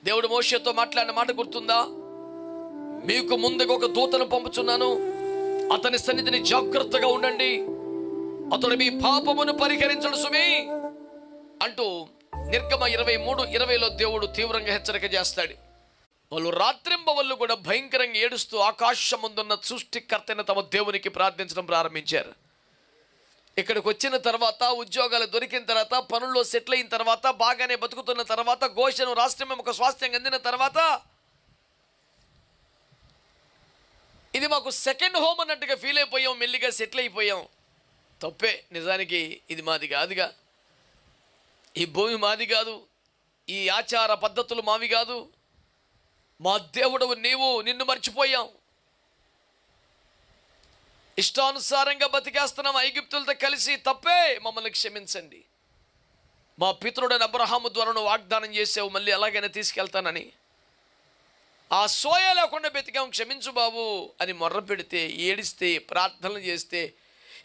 దేవుడు మోషేతో మాట్లాడిన మాట గుర్తుందా? మీకు ముందుగా ఒక దూతను పంపుచున్నాను, అతని సన్నిధిని జాగ్రత్తగా ఉండండి, అతడు మీ పాపమును పరిహరించడు సుమి అంటూ నిర్గమ 23:20లో దేవుడు తీవ్రంగా హెచ్చరిక చేస్తాడు. వాళ్ళు రాత్రింబవళ్ళు కూడా భయంకరంగా ఏడుస్తూ ఆకాశం ముందున్న సృష్టికర్తైన తమ దేవునికి ప్రార్థించడం ప్రారంభించారు. ఇక్కడికి వచ్చిన తర్వాత, ఉద్యోగాలు దొరికిన తర్వాత, పనుల్లో సెటిల్ అయిన తర్వాత, బాగానే బతుకుతున్న తర్వాత, గోషను రాష్ట్రం ఒక స్వాస్థ్యం అందిన తర్వాత, ఇది మాకు సెకండ్ హోమ్ అన్నట్టుగా ఫీల్ అయిపోయాం, మెల్లిగా సెటిల్ అయిపోయాం. తప్పే. నిజానికి ఇది మాది కాదుగా, ఈ భూమి మాది కాదు, ఈ ఆచార పద్ధతులు మావి కాదు, మా దేవుడవు నీవు, నిన్ను మర్చిపోయాం, ఇష్టానుసారంగా బతికేస్తున్నాం ఐగుప్తులతో కలిసి, తప్పే, మమ్మల్ని క్షమించండి. మా పితరుడైన అబ్రహాము ద్వారా నువ్వు వాగ్దానం చేసావు, మళ్ళీ ఎలాగైనా తీసుకెళ్తానని, ఆ సోయ లేకుండా బతికాం, క్షమించు బాబు అని మొర్ర పెడితే, ఏడిస్తే, ప్రార్థనలు చేస్తే,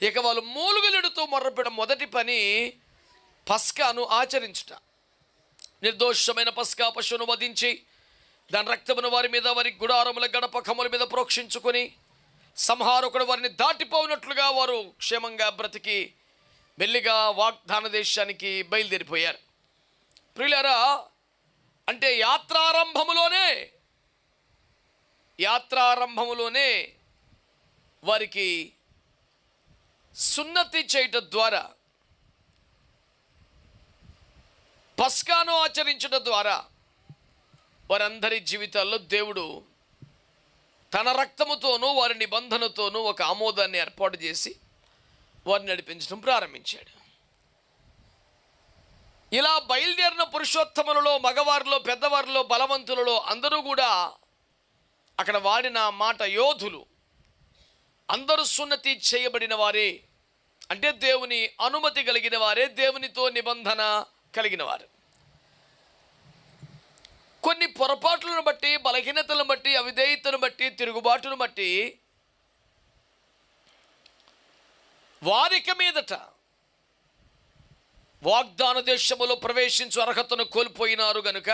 ఇక వాళ్ళు మూలుగులెడుతూ మొర్రపెట్టడం మొదటి పని పస్కాను ఆచరించుట. నిర్దోషమైన పస్కా పశువును వధించి దాని రక్తమును వారి మీద, వారి గుడారముల గడప కముల మీద ప్రోక్షించుకొని, సంహారకుడు వారిని దాటిపోయినట్లుగా వారు క్షేమంగా బ్రతికి మెల్లిగా వాగ్దాన దేశానికి బయలుదేరిపోయారు. ప్రియులారా, అంటే యాత్రారంభములోనే వారికి సున్నతి చేయటం ద్వారా, పస్కాను ఆచరించడం ద్వారా వారందరి జీవితాల్లో దేవుడు తన రక్తముతోనూ వారి నిబంధనతోనూ ఒక ఆమోదాన్ని ఏర్పాటు చేసి వారిని నడిపించడం ప్రారంభించాడు. ఇలా బయలుదేరిన పురుషోత్తములలో, మగవారిలో, పెద్దవారిలో, బలవంతులలో అందరూ కూడా అక్కడ వాడిన మాట యోధులు, అందరూ సున్నతి చేయబడిన వారే, అంటే దేవుని అనుమతి కలిగిన వారే, దేవునితో నిబంధన కలిగిన వారు. కొన్ని పొరపాట్లను బట్టి, బలహీనతలను బట్టి, అవిధేయతను బట్టి, తిరుగుబాటును బట్టి వారిక మీదట వాగ్దాన దేశములో ప్రవేశించు అర్హతను కోల్పోయినారు గనుక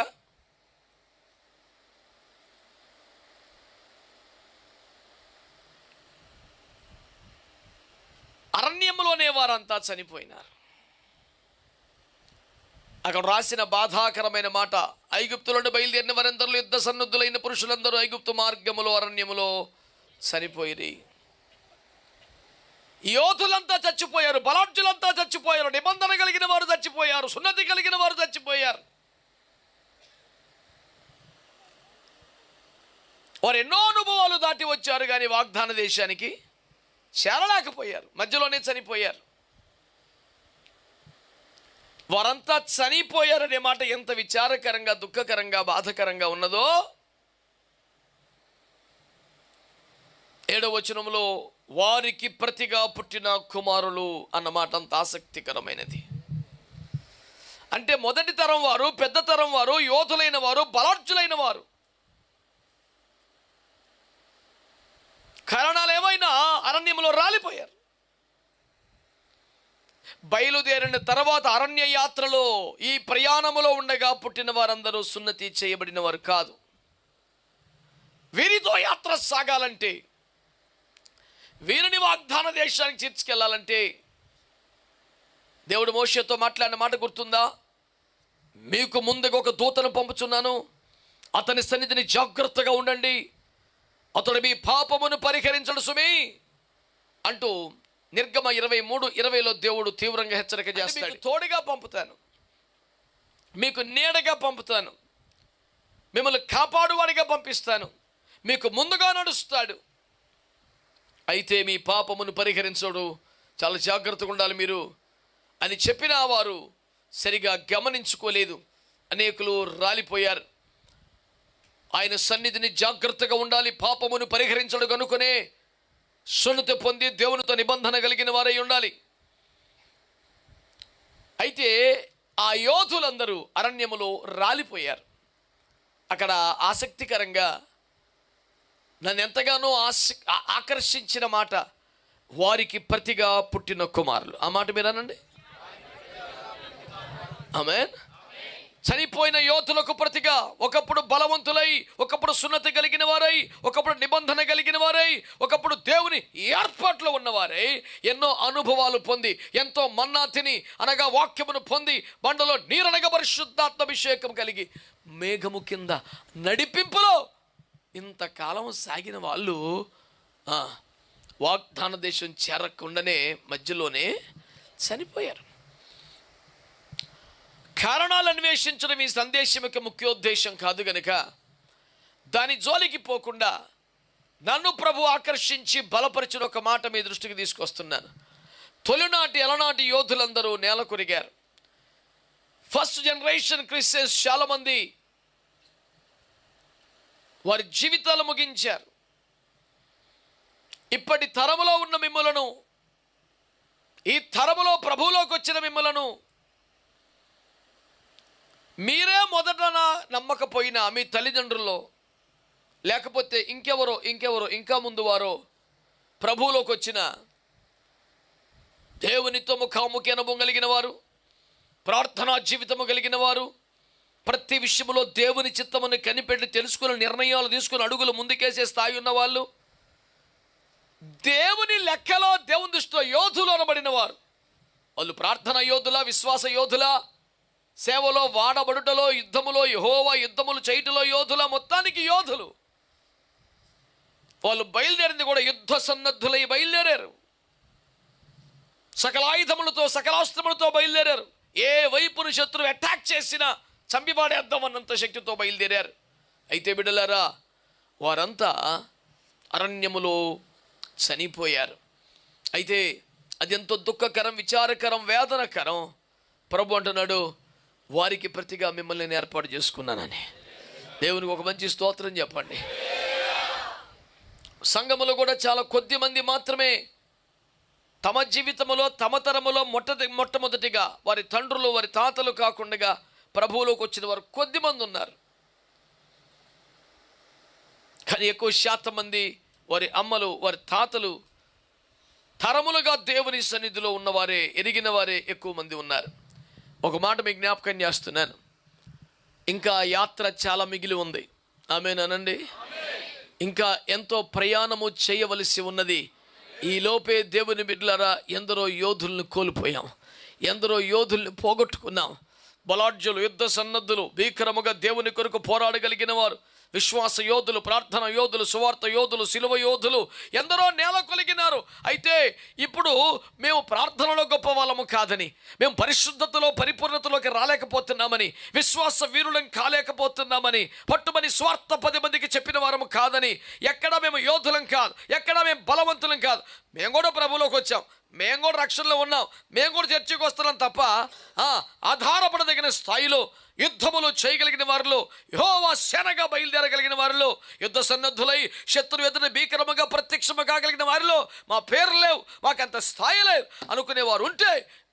అరణ్యములోనే వారంతా చనిపోయినారు. అక్కడ రాసిన బాధాకరమైన మాట, ఐగుప్తులను బయలుదేరిన వారందరూ యుద్ధ సన్నద్ధులైన పురుషులందరూ ఐగుప్తు మార్గములో అరణ్యములో చనిపోయిరి. యోధులంతా చచ్చిపోయారు, బలాఢ్యులంతా చచ్చిపోయారు, నిబంధన కలిగిన వారు చచ్చిపోయారు, సున్నతి కలిగిన వారు చచ్చిపోయారు. వారు ఎన్నో అనుభవాలు దాటి వచ్చారు, కానీ వాగ్దాన దేశానికి చేరలేకపోయారు, మధ్యలోనే చనిపోయారు. వారంతా చనిపోయారనే మాట ఎంత విచారకరంగా, దుఃఖకరంగా, బాధకరంగా ఉన్నదో 7వ వచనంలో వారికి ప్రతిగా పుట్టిన కుమారులు అన్న మాట అంత ఆసక్తికరమైనది. అంటే మొదటి తరం వారు, పెద్ద తరం వారు, యోధులైన వారు, బలాఢ్యులైన వారు, కారణాలు ఏమైనా అరణ్యంలో రాలిపోయారు. బయలుదేరిన తర్వాత అరణ్య యాత్రలో, ఈ ప్రయాణములో ఉండగా పుట్టిన వారందరూ సున్నతి చేయబడిన వారు కాదు. వీరితో యాత్ర సాగాలంటే, వీరిని వాగ్దాన దేశానికి తీసుకెళ్లాలంటే, దేవుడు మోషేతో మాట్లాడిన మాట గుర్తుందా? మీకు ముందుగా ఒక దూతను పంపుచున్నాను, అతని సన్నిధిని జాగ్రత్తగా ఉండండి, అతడు మీ పాపమును పరిహరించడు సుమి అంటూ నిర్గమ 23:20లో దేవుడు తీవ్రంగా హెచ్చరిక చేస్తాడు. తోడుగా పంపుతాను, మీకు నీడగా పంపుతాను, మిమ్మల్ని కాపాడువాడిగా పంపిస్తాను, మీకు ముందుగా నడుస్తాడు, అయితే మీ పాపమును పరిహరించడు, చాలా జాగ్రత్తగా ఉండాలి మీరు అని చెప్పిన వారు సరిగా గమనించుకోలేదు, అనేకులు రాలిపోయారు. ఆయన సన్నిధిని జాగ్రత్తగా ఉండాలి, పాపమును పరిహరించడు కనుకనే సున్నతి పొంది దేవునితో నిబంధన కలిగిన వారై ఉండాలి. అయితే ఆ యోధులందరూ అరణ్యములో రాలిపోయారు. అక్కడ ఆసక్తికరంగా నన్ను ఎంతగానో ఆకర్షించిన మాట, వారికి ప్రతిగా పుట్టిన కుమారులు. ఆ మాట మీరు అనండి. ఆమేన్. చనిపోయిన యోధులకు ప్రతిగా ఒకప్పుడు బలవంతులై, ఒకప్పుడు సున్నతి కలిగిన వారై, ఒకప్పుడు నిబంధన కలిగిన వారై, ఒకప్పుడు దేవుని ఏర్పాట్లో ఉన్నవారై, ఎన్నో అనుభవాలు పొంది, ఎంతో మన్నా తిని అనగా వాక్యమును పొంది, బండలో నీరనగా పరిశుద్ధాత్మాభిషేకం కలిగి మేఘము కింద నడిపింపులో ఇంతకాలం సాగిన వాళ్ళు వాగ్దాన దేశం చేరకుండానే మధ్యలోనే చనిపోయారు. కారణాలు అన్వేషించడం ఈ సందేశం యొక్క ముఖ్యోద్దేశం కాదు గనుక దాని జోలికి పోకుండా నన్ను ప్రభు ఆకర్షించి బలపరిచిన ఒక మాట మీ దృష్టికి తీసుకొస్తున్నాను. తొలినాటి అలనాటి యోధులందరూ నేల కొరిగారు. ఫస్ట్ జనరేషన్ క్రిస్టియన్స్ చాలామంది వారి జీవితాలు ముగించారు. ఇప్పటి తరములో ఉన్న మిమ్మలను, ఈ తరములో ప్రభువులోకి వచ్చిన మిమ్మలను మీరే మొదట నమ్మకపోయినా మీ తల్లిదండ్రుల్లో, లేకపోతే ఇంకెవరో ఇంకా ముందు వారో ప్రభువులోకి వచ్చిన దేవునితో ముఖాముఖి అనుభవం కలిగిన వారు, ప్రార్థనా జీవితము కలిగిన వారు, ప్రతి విషయంలో దేవుని చిత్తముని కనిపెట్టి తెలుసుకుని నిర్ణయాలు తీసుకుని అడుగులు ముందుకేసే స్థాయి ఉన్నవాళ్ళు, దేవుని లెక్కలో దేవుని దృష్టిలో యోధులు అనబడిన వారు. వాళ్ళు ప్రార్థనా యోధుల, విశ్వాస యోధుల, సేవలో, వాడబడుటలో, యుద్ధములో, యెహోవా యుద్ధములు చేయుటలో యోధుల, మొత్తానికి యోధులు. వాళ్ళు బయలుదేరింది కూడా యుద్ధ సన్నద్ధులై బయలుదేరారు. సకల ఆయుధములతో, సకలాస్త్రములతో బయలుదేరారు. ఏ వైపును శత్రువు అటాక్ చేసినా చంపిపాడేద్దాం అన్నంత శక్తితో బయలుదేరారు. అయితే బిడ్డలారా, వారంతా అరణ్యములో చనిపోయారు. అయితే అది ఎంతో దుఃఖకరం, విచారకరం, వేదనకరం. ప్రభు అంటున్నాడు, వారికి ప్రతిగా మిమ్మల్ని నేను ఏర్పాటు చేసుకున్నానని. దేవునికి ఒక మంచి స్తోత్రం చెప్పండి. సంఘములో కూడా చాలా కొద్ది మంది మాత్రమే తమ జీవితంలో, తమ తరములో మొట్టమొదటిగా వారి తండ్రులు, వారి తాతలు కాకుండా ప్రభువులోకి వచ్చిన వారు కొద్ది మంది ఉన్నారు. కానీ ఎక్కువ శాతం మంది వారి అమ్మలు, వారి తాతలు తరములుగా దేవుని సన్నిధిలో ఉన్నవారే, ఎరిగిన వారే ఎక్కువ మంది ఉన్నారు. ఒక మాట మీకు జ్ఞాపకం చేస్తున్నాను, ఇంకా యాత్ర చాలా మిగిలి ఉంది. ఆమేనండి. ఇంకా ఎంతో ప్రయాణము చేయవలసి ఉన్నది. ఈ లోపే దేవుని బిడ్డలారా, ఎందరో యోధుల్ని కోల్పోయాం, ఎందరో యోధుల్ని పోగొట్టుకున్నాం. బలాఢ్యులు, యుద్ధ సన్నద్ధులు, భీకరముగా దేవుని కొరకు పోరాడగలిగిన వారు, విశ్వాస యోధులు, ప్రార్థన యోధులు, సువార్త యోధులు, సిలువ యోధులు ఎందరో నేల కొలిగినారు. అయితే ఇప్పుడు మేము ప్రార్థనలో గొప్ప వాళ్ళము కాదని, మేము పరిశుద్ధతలో పరిపూర్ణతలోకి రాలేకపోతున్నామని, విశ్వాస వీరులం కాలేకపోతున్నామని, పట్టుమని స్వార్థ 10 మందికి చెప్పిన వారము కాదని, ఎక్కడ మేము యోధులం కాదు, ఎక్కడ మేము బలవంతులం కాదు. మేము కూడా ప్రభువులోకి వచ్చాం, మేము కూడా రక్షణలో ఉన్నాం, మేము కూడా చర్చకు వస్తున్నాం తప్ప ఆధారపడదగిన స్థాయిలో యుద్ధములు చేయగలిగిన వారిలో, యెహోవా సేనగా బయలుదేరగలిగిన వారిలో, యుద్ధ సన్నద్ధులై శత్రు ఎదురు భీకరముగా ప్రత్యక్షము కాగలిగిన వారిలో మా పేర్లు లేవు, మాకంత స్థాయి లేదు అనుకునేవారు ఉంటే,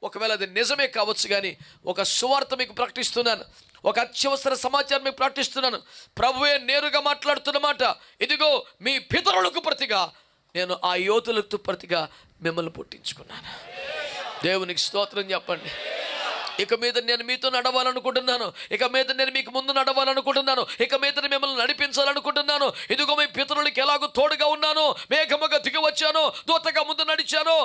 ఒకవేళ అది నిజమే కావచ్చు. కానీ ఒక సువార్త మీకు ప్రకటిస్తున్నాను, ఒక అత్యవసర సమాచారం మీకు ప్రకటిస్తున్నాను. ప్రభువే నేరుగా మాట్లాడుతున్నమాట. ఇదిగో మీ పితరులకు ప్రతిగా నేను ఆ యోధులకు ప్రతిగా మిమ్మల్ని పుట్టించుకున్నాను. దేవునికి స్తోత్రం చెప్పండి. ఇక మీద నేను మీతో నడవాలనుకుంటున్నాను, ఇక మీద నేను మీకు ముందు నడవాలనుకుంటున్నాను, ఇక మీద మిమ్మల్ని నడిపించాలనుకుంటున్నాను. ఇదిగో మీ పితరులకి ఎలాగో తోడుగా ఉన్నాను, మేఘముగా దిగి వచ్చాను, దూతగా ముందు నడిచాను,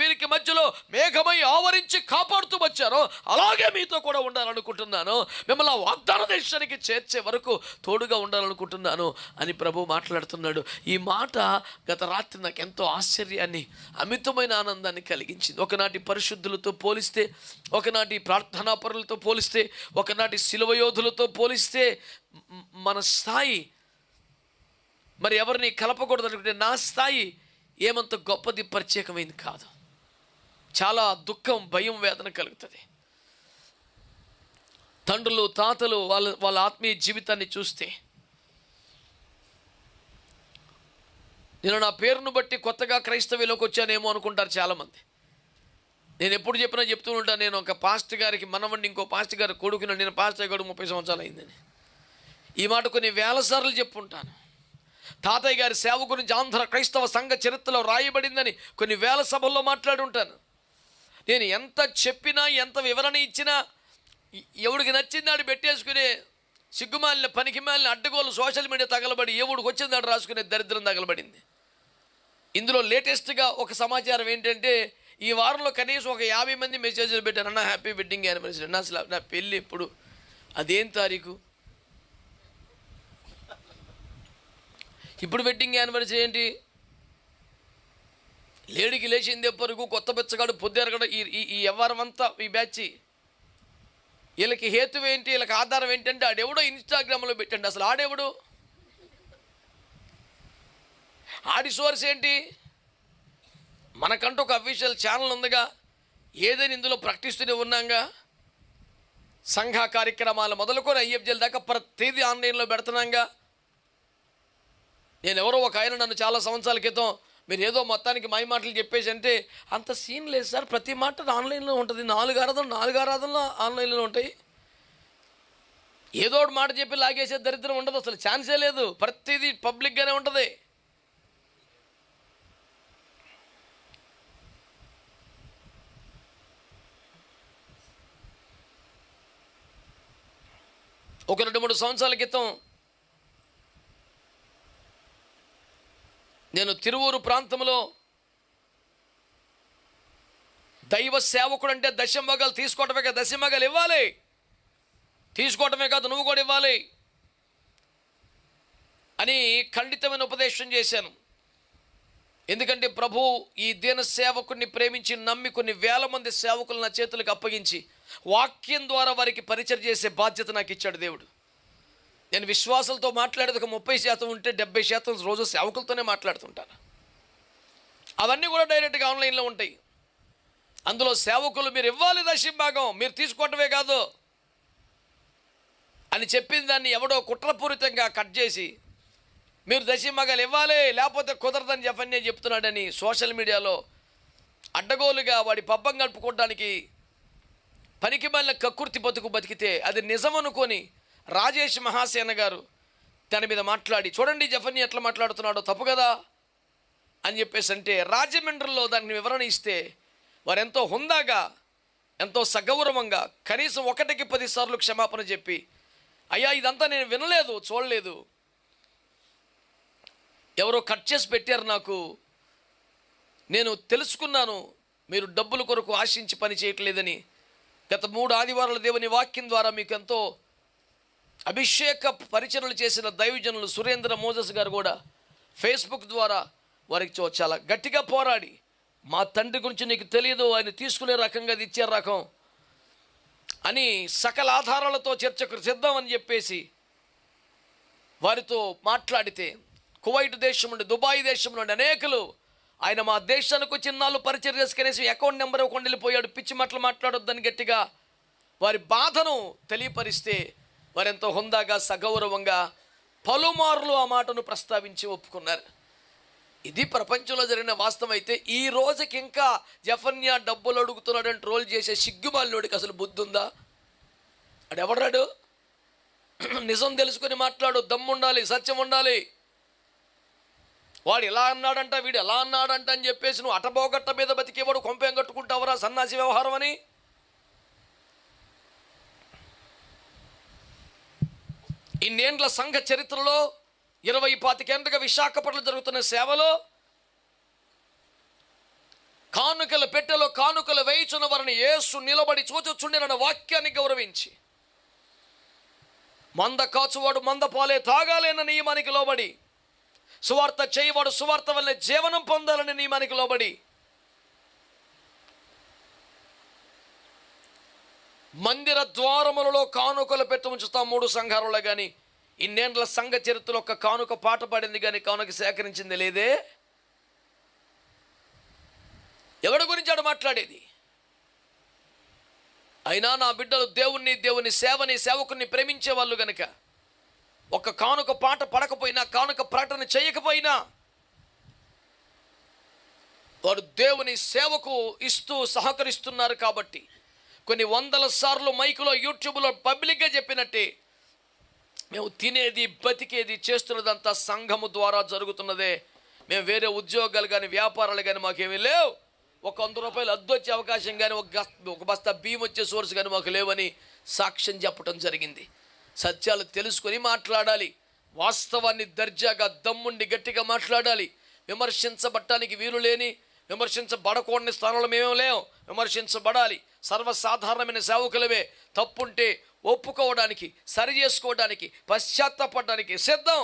వీరికి మధ్యలో మేఘమై ఆవరించి కాపాడుతూ వచ్చాను, అలాగే మీతో కూడా ఉండాలనుకుంటున్నాను, మిమ్మల్ని వాగ్దాన దేశానికి చేర్చే వరకు తోడుగా ఉండాలనుకుంటున్నాను అని ప్రభు మాట్లాడుతున్నాడు. ఈ మాట గత రాత్రి నాకు ఎంతో ఆశ్చర్యాన్ని, అమితమైన ఆనందాన్ని కలిగించింది. ఒకనాటి పరిశుద్ధులతో పోలిస్తే, ఒకనాటి ప్రార్థనా పరులతో పోలిస్తే, ఒకనాటి శిలువ యోధులతో పోలిస్తే మన స్థాయి మరి ఎవరిని కలపకూడదు అనుకుంటే నా స్థాయి ఏమంత గొప్పది, ప్రత్యేకమైంది కాదు. చాలా దుఃఖం, భయం, వేదన కలుగుతుంది. తండ్రులు, తాతలు వాళ్ళ ఆత్మీయ జీవితాన్ని చూస్తే, నేను నా పేరును బట్టి కొత్తగా క్రైస్తవ్యంలోకి వచ్చానేమో అనుకుంటారు చాలామంది. నేను ఎప్పుడు చెప్పినా చెప్తూ ఉంటాను, నేను ఒక పాస్టర్ గారికి మనవండి, ఇంకో పాస్టర్ గారి కొడుకుని, నేను పాస్టర్ గారు 30 సంవత్సరాలు అయిందని. ఈ మాట కొన్ని వేల సార్లు చెప్పుంటాను. తాతయ్య గారి సేవ గురించి ఆంధ్ర క్రైస్తవ సంఘ చరిత్రలో రాయబడిందని కొన్ని వేల సభల్లో మాట్లాడి ఉంటాను. నేను ఎంత చెప్పినా, ఎంత వివరణ ఇచ్చినా ఎవడికి నచ్చిందాడు పెట్టేసుకునే సిగ్గుమాలిన పనికిమాలిన అడ్డగోలు సోషల్ మీడియా తగలబడి ఎవడికి వచ్చిందాడు రాసుకునే దరిద్రం తగలబడింది. ఇందులో లేటెస్ట్గా ఒక సమాచారం ఏంటంటే, ఈ వారంలో కనీసం ఒక 50 మంది మెసేజ్లు పెట్టారు, అన్న హ్యాపీ వెడ్డింగ్ యానివర్సరీ అన్న. అసలు నా పెళ్ళి ఎప్పుడు, అదేం తారీఖు, ఇప్పుడు వెడ్డింగ్ యానివర్సరీ ఏంటి? లేడికి లేచిందే పరుగు, కొత్త బెచ్చగాడు పొద్దురగడ. ఈ వ్యవహారం అంతా ఈ బ్యాచ్ వీళ్ళకి హేతువు ఏంటి, వీళ్ళకి ఆధారం ఏంటంటే ఆడెవడో ఇన్స్టాగ్రామ్లో పెట్టండి. అసలు ఆడెవడు, ఆడి సోర్స్ ఏంటి? మనకంటూ ఒక అఫీషియల్ ఛానల్ ఉందిగా, ఏదైనా ఇందులో ప్రకటిస్తూనే ఉన్నాగా. సంఘ కార్యక్రమాలు మొదలుకొని ఐఎఫ్జెల్ దాకా ప్రతిదీ ఆన్లైన్లో పెడుతున్నాగా. నేను ఎవరో ఒక ఆయన నన్ను చాలా సంవత్సరాల క్రితం, మీరు ఏదో మొత్తానికి మాయ మాటలు చెప్పేసి అంటే, అంత సీన్ లేదు సార్, ప్రతి మాట ఆన్లైన్లో ఉంటుంది, 4 ఆరాధనలు ఆన్లైన్లో ఉంటాయి. ఏదో ఒక మాట చెప్పి లాగేసే దరిద్రం ఉండదు, అసలు ఛాన్సే లేదు, ప్రతిదీ పబ్లిక్గానే ఉంటుంది. ఒక 2-3 సంవత్సరాల క్రితం నేను తిరువూరు ప్రాంతంలో దైవ సేవకుడు అంటే దశంభాగాలు తీసుకోవటమే కాదు, దశంభాగాలు ఇవ్వాలి, తీసుకోవటమే కాదు నువ్వు కూడా ఇవ్వాలి అని ఖండితమైన ఉపదేశం చేశాను. ఎందుకంటే ప్రభు ఈ దీన సేవకుడిని ప్రేమించి నమ్మి కొన్ని వేల మంది సేవకులు నా చేతులకు అప్పగించి వాక్యం ద్వారా వారికి పరిచయం చేసే బాధ్యత నాకు ఇచ్చాడు దేవుడు. నేను విశ్వాసాలతో మాట్లాడేది ఒక 30% ఉంటే 70% రోజు సేవకులతోనే మాట్లాడుతుంటాను. అవన్నీ కూడా డైరెక్ట్గా ఆన్లైన్లో ఉంటాయి. అందులో సేవకులు మీరు ఇవ్వాలి దశంభాగం, మీరు తీసుకోవటమే కాదు అని చెప్పిన దాన్ని ఎవడో కుట్రపూరితంగా కట్ చేసి మీరు దశంభాగాలు ఇవ్వాలి లేకపోతే కుదరదని చెప్పని చెప్తున్నాడని సోషల్ మీడియాలో అడ్డగోలుగా వాడి పబ్బం గడుపుకోవడానికి పనికి మళ్ళీ కక్కుర్తి బతికితే అది నిజం అనుకొని రాజేష్ మహాసేన గారు దాని మీద మాట్లాడి, చూడండి జఫన్య ఎట్లా మాట్లాడుతున్నాడో తప్పు కదా అని చెప్పేసి అంటే, రాజమండ్రిలో దాన్ని వివరణ ఇస్తే వారు ఎంతో హుందాగా ఎంతో సగౌరవంగా కనీసం 1కి 10 సార్లు క్షమాపణ చెప్పి, అయ్యా ఇదంతా నేను వినలేదు చూడలేదు, ఎవరో కట్ చేసి పెట్టారు, నాకు నేను తెలుసుకున్నాను మీరు డబ్బుల కొరకు ఆశించి పని చేయట్లేదని. గత 3 ఆదివారాల దేవుని వాక్యం ద్వారా మీకు ఎంతో అభిషేక పరిచర్యలు చేసిన దైవజనులు సురేంద్ర మోజస్ గారు కూడా ఫేస్బుక్ ద్వారా వారికి చాలా గట్టిగా పోరాడి, మా తండ్రి గురించి నీకు తెలియదు, ఆయన తీసుకునే రకంగా అది ఇచ్చే రకం అని సకల ఆధారాలతో చర్చకు సిద్ధమని చెప్పేసి వారితో మాట్లాడితే, కువైట్ దేశం నుండి దుబాయ్ దేశం నుండి అనేకులు ఆయన మా దేశానికి వచ్చి నాళ్ళు పరిచయం చేసి కనీసం అకౌంట్ నెంబర్ ఇవ్వకుండా వెళ్ళిపోయాడు, పిచ్చి మాటలు మాట్లాడొద్దని గట్టిగా వారి బాధను తెలియపరిస్తే వారెంతో హుందాగా సగౌరవంగా పలుమార్లు ఆ మాటను ప్రస్తావించి ఒప్పుకున్నారు. ఇది ప్రపంచంలో జరిగిన వాస్తవం. అయితే ఈ రోజుకి ఇంకా జఫన్యా డబ్బులు అడుగుతున్నాడని ట్రోల్ చేసే సిగ్గుమాలినోడికి అసలు బుద్ధి ఉందా? అది ఎవడాడు? నిజం తెలుసుకొని మాట్లాడు, దమ్ముండాలి, సత్యం ఉండాలి. వాడు ఇలా అన్నాడంట, వీడు ఎలా అన్నాడంట అని చెప్పేసి నువ్వు అటబోగట్ట మీద బతికేవాడు కొంపేం కట్టుకుంటావురా సన్నాసి వ్యవహారం అని. ఇన్నేండ్ల సంఘ చరిత్రలో 20-25 ఏళ్ళుగా విశాఖపట్నంలో జరుగుతున్న సేవలో కానుకల పెట్టెలో కానుకలు వేయిచున్న వారిని యేసు నిలబడి చూచుచుండిన వాక్యాన్ని గౌరవించి, మంద కాచువాడు మంద పాలే తాగాలేన నియమానికి లోబడి, సువార్త చేయవాడు సువార్త వల్లే జీవనం పొందాలని నియమానికి లోబడి, మందిర ద్వారములలో కానుకలు పెట్టి ఉంచుతాం 3 సంఘాలలో. కానీ ఇన్నేండ్ల సంఘ చరిత్రలో ఒక కానుక పాట పాడింది కానీ కానుక సేకరించింది లేదే. ఎవడి గురించి ఆడు మాట్లాడేది? అయినా నా బిడ్డలు దేవుని సేవని సేవకుని ప్రేమించే వాళ్ళు గనుక ఒక కానుక పాట పడకపోయినా, కానుక ప్రకటన చేయకపోయినా వాడు దేవుని సేవకు ఇస్తూ సహకరిస్తున్నారు. కాబట్టి కొన్ని 100 సార్లు మైకులో యూట్యూబ్లో పబ్లిక్గా చెప్పినట్టే, మేము తినేది బతికేది చేస్తున్నదంతా సంఘము ద్వారా జరుగుతున్నదే. మేము వేరే ఉద్యోగాలు కానీ వ్యాపారాలు కానీ మాకేమీ లేవు. ఒక 100 రూపాయలు అద్దు వచ్చే అవకాశం కానీ ఒక బస్తా బియ్యం వచ్చే సోర్స్ కానీ మాకు లేవని సాక్ష్యం చెప్పడం జరిగింది. సత్యాలు తెలుసుకొని మాట్లాడాలి. వాస్తవాన్ని దర్జాగా దమ్ముండి గట్టిగా మాట్లాడాలి. విమర్శించబడటానికి వీలు లేని, విమర్శించబడకూడని స్థానంలో మేమేం లేవు. విమర్శించబడాలి. సర్వసాధారణమైన సేవకులవే. తప్పుంటే ఒప్పుకోవడానికి, సరి చేసుకోవడానికి, పశ్చాత్తాపడడానికి సిద్ధం.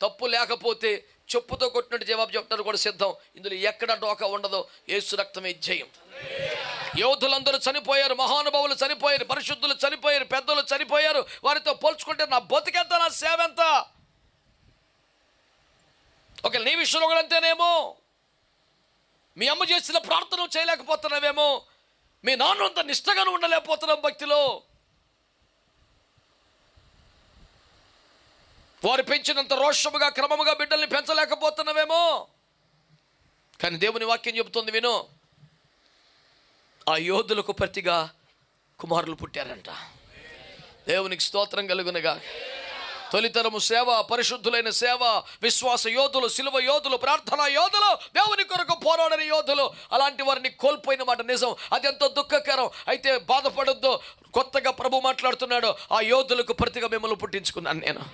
తప్పు లేకపోతే చెప్పుతో కొట్టినట్టు జవాబు చెప్పడానికి కూడా సిద్ధం. ఇందులో ఎక్కడ డోకా ఉండదో. యేసు రక్తమే జయం. యోధులందరూ చనిపోయారు, మహానుభావులు చనిపోయారు, పరిశుద్ధులు చనిపోయారు, పెద్దలు చనిపోయారు. వారితో పోల్చుకుంటే నా బతుకెంత, నా సేవ ఎంత? ఒక నీ విషయంలో కూడా అంతేనేమో. మీ అమ్మ చేసిన ప్రార్థన చేయలేకపోతున్నావేమో. మీ నాన్న అంత నిష్టగాను ఉండలేకపోతున్నాం భక్తిలో. వారు పెంచినంత రోషముగా క్రమముగా బిడ్డల్ని పెంచలేకపోతున్నావేమో. కానీ దేవుని వాక్యం చెబుతుంది, విను. ఆ యోధులకు ప్రతిగా కుమారులు పుట్టారంట. దేవునికి స్తోత్రం కలుగునగా. తొలితరము సేవ, పరిశుద్ధులైన సేవ, విశ్వాస యోధులు, సిలువ యోధులు, ప్రార్థనా యోధులు, దేవుని కొరకు పోరాడని యోధులు, అలాంటి వారిని కోల్పోయిన మాట నిజం. అది ఎంతో దుఃఖకరం. అయితే బాధపడొద్దు. కొత్తగా ప్రభు మాట్లాడుతున్నాడు. ఆ యోధులకు ప్రతిగా మిమ్మల్ని పుట్టించుకున్నాను నేను.